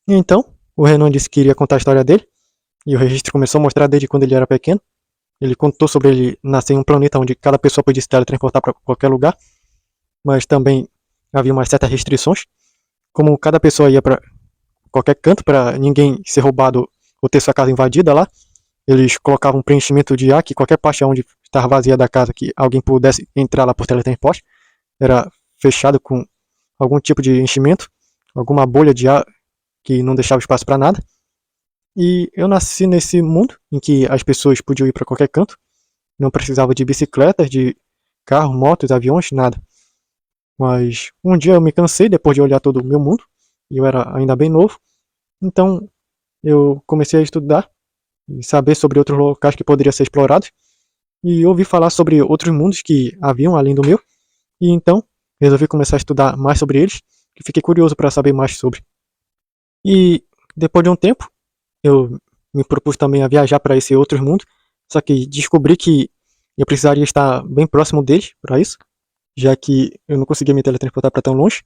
E então, o Renan disse que iria contar a história dele, e o registro começou a mostrar desde quando ele era pequeno. Ele contou sobre ele nascer em um planeta onde cada pessoa podia se teletransportar para qualquer lugar, mas também havia umas certas restrições, como cada pessoa ia para qualquer canto para ninguém ser roubado ou ter sua casa invadida lá. Eles colocavam um preenchimento de ar que qualquer parte onde estava vazia da casa que alguém pudesse entrar lá por teletransporte era fechado com algum tipo de enchimento, alguma bolha de ar que não deixava espaço para nada. E eu nasci nesse mundo em que as pessoas podiam ir para qualquer canto, não precisava de bicicletas, de carro, motos, aviões, nada. Mas um dia eu me cansei depois de olhar todo o meu mundo, e eu era ainda bem novo, então eu comecei a estudar e saber sobre outros locais que poderiam ser explorados, e ouvi falar sobre outros mundos que haviam além do meu, e então resolvi começar a estudar mais sobre eles, e fiquei curioso para saber mais sobre. E depois de um tempo, eu me propus também a viajar para esse outro mundo, só que descobri que eu precisaria estar bem próximo deles para isso, já que eu não conseguia me teletransportar para tão longe.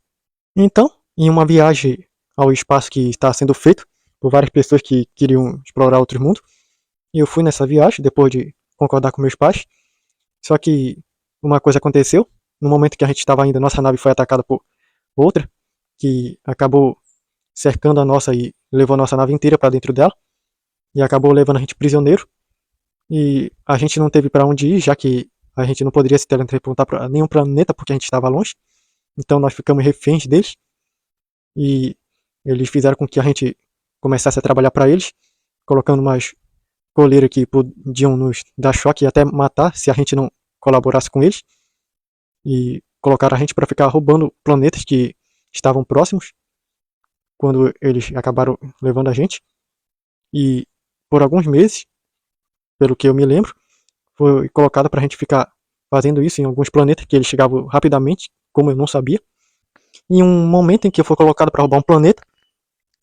Então, em uma viagem ao espaço que está sendo feito por várias pessoas que queriam explorar outros mundos, eu fui nessa viagem depois de concordar com meus pais. Só que uma coisa aconteceu, no momento que a gente estava indo, nossa nave foi atacada por outra, que acabou cercando a nossa e levou a nossa nave inteira para dentro dela, e acabou levando a gente prisioneiro. E a gente não teve para onde ir, já que a gente não poderia se teletransportar para nenhum planeta porque a gente estava longe. Então nós ficamos reféns deles, e eles fizeram com que a gente começasse a trabalhar para eles, colocando umas coleiras que podiam nos dar choque e até matar se a gente não colaborasse com eles. E colocaram a gente para ficar roubando planetas que estavam próximos, quando eles acabaram levando a gente. E por alguns meses, pelo que eu me lembro, foi colocado para a gente ficar fazendo isso em alguns planetas que eles chegavam rapidamente, como eu não sabia. Em um momento em que eu fui colocado para roubar um planeta,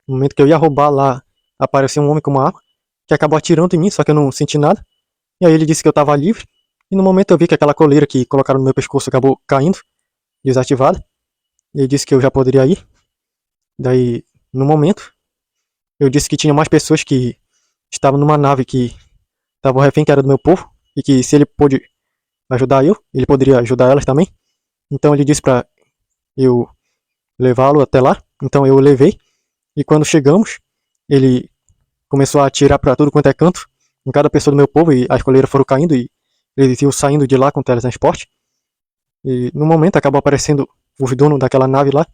no momento que eu ia roubar lá, apareceu um homem com uma arma, que acabou atirando em mim, só que eu não senti nada. E aí ele disse que eu estava livre, e no momento eu vi que aquela coleira que colocaram no meu pescoço acabou caindo, desativada, e ele disse que eu já poderia ir. Daí, no momento, eu disse que tinha mais pessoas que estavam numa nave que estava refém, que era do meu povo, e que se ele pôde ajudar eu, ele poderia ajudar elas também. Então ele disse para eu levá-lo até lá, então eu o levei, e quando chegamos, ele começou a atirar para tudo quanto é canto, em cada pessoa do meu povo, e as coleiras foram caindo, e eles iam saindo de lá com o teletransporte. E no momento acabou aparecendo os donos daquela nave lá,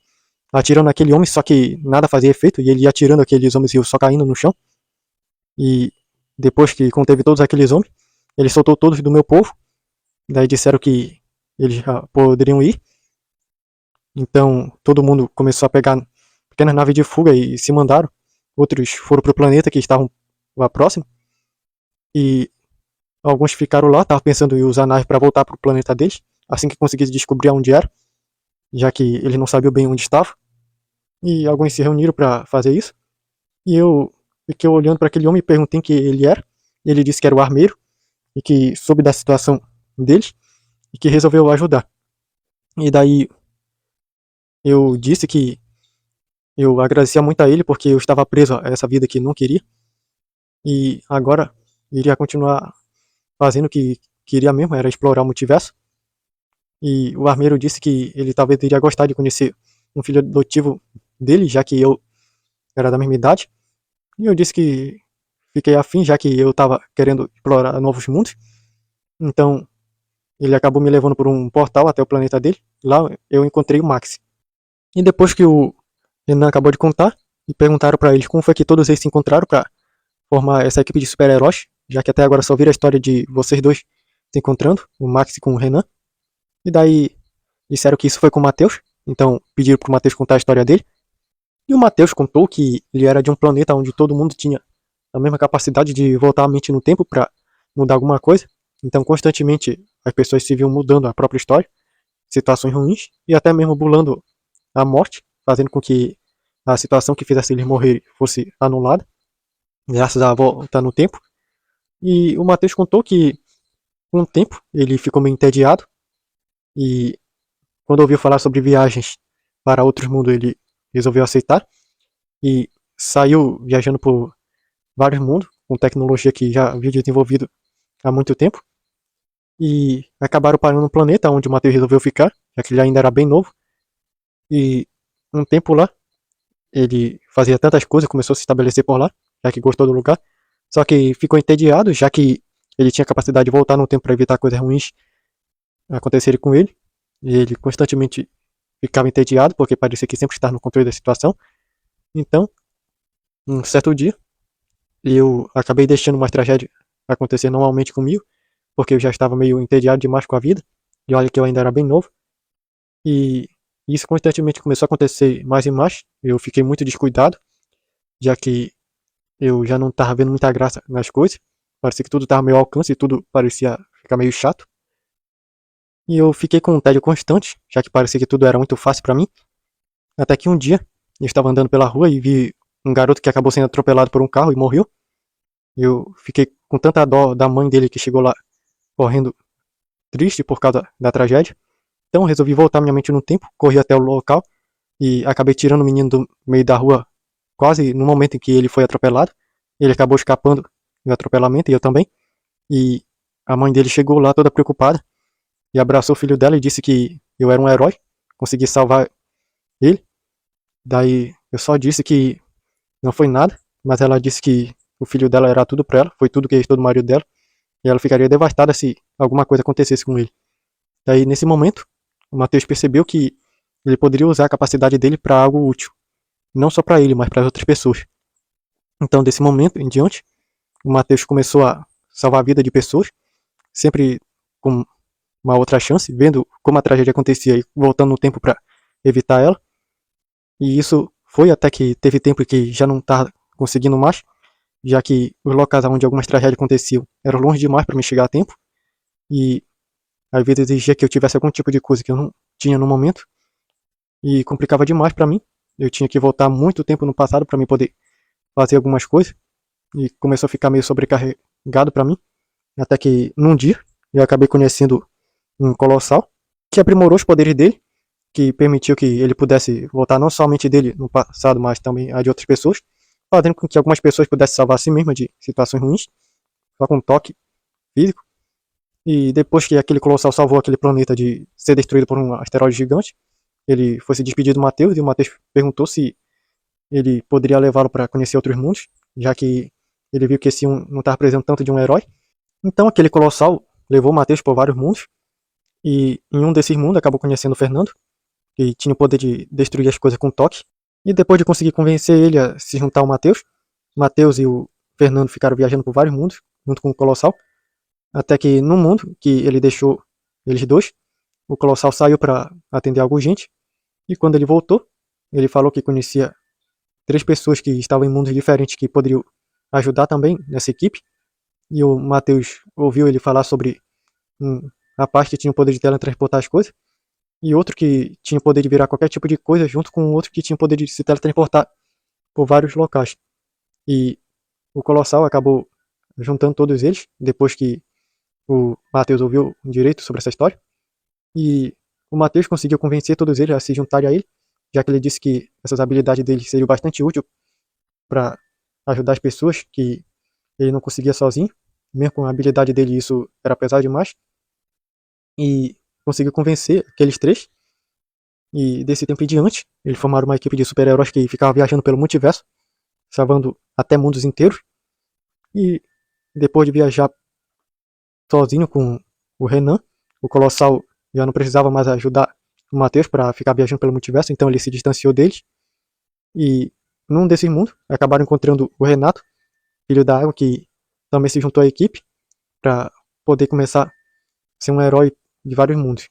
atirando naquele homem, só que nada fazia efeito, e ele ia atirando aqueles homens e eu só caindo no chão. E depois que conteve todos aqueles homens, ele soltou todos do meu povo, daí disseram que eles já poderiam ir. Então todo mundo começou a pegar pequenas naves de fuga e se mandaram. Outros foram para o planeta que estavam lá próximo. E alguns ficaram lá, estavam pensando em usar a nave para voltar para o planeta deles, assim que conseguisse descobrir onde era, já que eles não sabiam bem onde estava. E alguns se reuniram para fazer isso. E eu fiquei olhando para aquele homem e perguntei quem ele era. E ele disse que era o armeiro e que soube da situação deles e que resolveu ajudar. E daí eu disse que eu agradecia muito a ele porque eu estava preso a essa vida que não queria, e agora iria continuar fazendo o que queria mesmo, era explorar o multiverso. E o armeiro disse que ele talvez iria gostar de conhecer um filho adotivo dele, já que eu era da mesma idade. E eu disse que fiquei afim, já que eu estava querendo explorar novos mundos. Então ele acabou me levando por um portal até o planeta dele. Lá eu encontrei o Max. E depois que o Renan acabou de contar, e perguntaram para eles como foi que todos eles se encontraram para formar essa equipe de super-heróis, já que até agora só vira a história de vocês dois se encontrando, o Max com o Renan. E daí disseram que isso foi com o Matheus, então pediram pro Matheus contar a história dele. E o Matheus contou que ele era de um planeta onde todo mundo tinha a mesma capacidade de voltar a mente no tempo para mudar alguma coisa. Então constantemente as pessoas se viam mudando a própria história, situações ruins, e até mesmo bulando a morte, fazendo com que a situação que fizesse eles morrer fosse anulada, graças à volta no tempo. E o Matheus contou que, com o tempo, ele ficou meio entediado, e quando ouviu falar sobre viagens para outros mundos, ele resolveu aceitar. E saiu viajando por vários mundos, com tecnologia que já havia desenvolvido há muito tempo, e acabaram parando no planeta onde o Matheus resolveu ficar, já que ele ainda era bem novo, e um tempo lá, ele fazia tantas coisas, começou a se estabelecer por lá, já que gostou do lugar, só que ficou entediado, já que ele tinha capacidade de voltar no tempo para evitar coisas ruins acontecerem com ele, e ele constantemente ficava entediado, porque parecia que sempre estava no controle da situação. Então, um certo dia, eu acabei deixando uma tragédia acontecer normalmente comigo, porque eu já estava meio entediado demais com a vida, e olha que eu ainda era bem novo, e isso constantemente começou a acontecer mais e mais, eu fiquei muito descuidado, já que eu já não estava vendo muita graça nas coisas, parecia que tudo estava meio ao alcance e tudo parecia ficar meio chato, e eu fiquei com um tédio constante, já que parecia que tudo era muito fácil para mim, até que um dia eu estava andando pela rua e vi um garoto que acabou sendo atropelado por um carro e morreu. Eu fiquei com tanta dó da mãe dele que chegou lá correndo triste por causa da tragédia. Então resolvi voltar minha mente no tempo, corri até o local e acabei tirando o menino do meio da rua quase no momento em que ele foi atropelado. Ele acabou escapando do atropelamento e eu também. E a mãe dele chegou lá toda preocupada e abraçou o filho dela e disse que eu era um herói, consegui salvar ele. Daí eu só disse que não foi nada, mas ela disse que o filho dela era tudo pra ela, foi tudo que restou do marido dela, e ela ficaria devastada se alguma coisa acontecesse com ele. Daí nesse momento, o Matheus percebeu que ele poderia usar a capacidade dele para algo útil, não só para ele, mas para as outras pessoas. Então desse momento em diante, o Matheus começou a salvar a vida de pessoas, sempre com uma outra chance, vendo como a tragédia acontecia e voltando no tempo para evitar ela. E isso foi até que teve tempo que já não estava conseguindo mais, já que os locais onde algumas tragédias aconteciam eram longe demais para me chegar a tempo, e às vezes exigia que eu tivesse algum tipo de coisa que eu não tinha no momento, e complicava demais para mim. Eu tinha que voltar muito tempo no passado para mim poder fazer algumas coisas, e começou a ficar meio sobrecarregado para mim, até que num dia eu acabei conhecendo um colossal que aprimorou os poderes dele, que permitiu que ele pudesse voltar não somente dele no passado, mas também a de outras pessoas, fazendo com que algumas pessoas pudessem salvar a si mesmas de situações ruins, só com um toque físico. E depois que aquele colossal salvou aquele planeta de ser destruído por um asteroide gigante, ele foi se despedir do Matheus, e o Matheus perguntou se ele poderia levá-lo para conhecer outros mundos, já que ele viu que esse um não estava precisando tanto de um herói. Então aquele colossal levou o Matheus por vários mundos, e em um desses mundos acabou conhecendo o Fernando, que tinha o poder de destruir as coisas com toque. E depois de conseguir convencer ele a se juntar ao Matheus e o Fernando ficaram viajando por vários mundos, junto com o Colossal, até que num mundo que ele deixou eles dois, o Colossal saiu para atender algo urgente, e quando ele voltou, ele falou que conhecia 3 pessoas que estavam em mundos diferentes que poderiam ajudar também nessa equipe, e o Matheus ouviu ele falar sobre um rapaz que tinha o poder de teletransportar as coisas, e outro que tinha o poder de virar qualquer tipo de coisa, junto com outro que tinha o poder de se teletransportar por vários locais. E o Colossal acabou juntando todos eles, depois que o Matheus ouviu direito sobre essa história. E o Matheus conseguiu convencer todos eles a se juntarem a ele, já que ele disse que essas habilidades dele seriam bastante úteis para ajudar as pessoas, que ele não conseguia sozinho. Mesmo com a habilidade dele, isso era pesado demais. E conseguiu convencer aqueles 3. E desse tempo em diante, eles formaram uma equipe de super-heróis que ficava viajando pelo multiverso, salvando até mundos inteiros. E depois de viajar sozinho com o Renan, o Colossal já não precisava mais ajudar o Matheus para ficar viajando pelo multiverso, então ele se distanciou deles. E num desses mundos, acabaram encontrando o Renato, filho da água, que também se juntou à equipe para poder começar a ser um herói de vários mundos.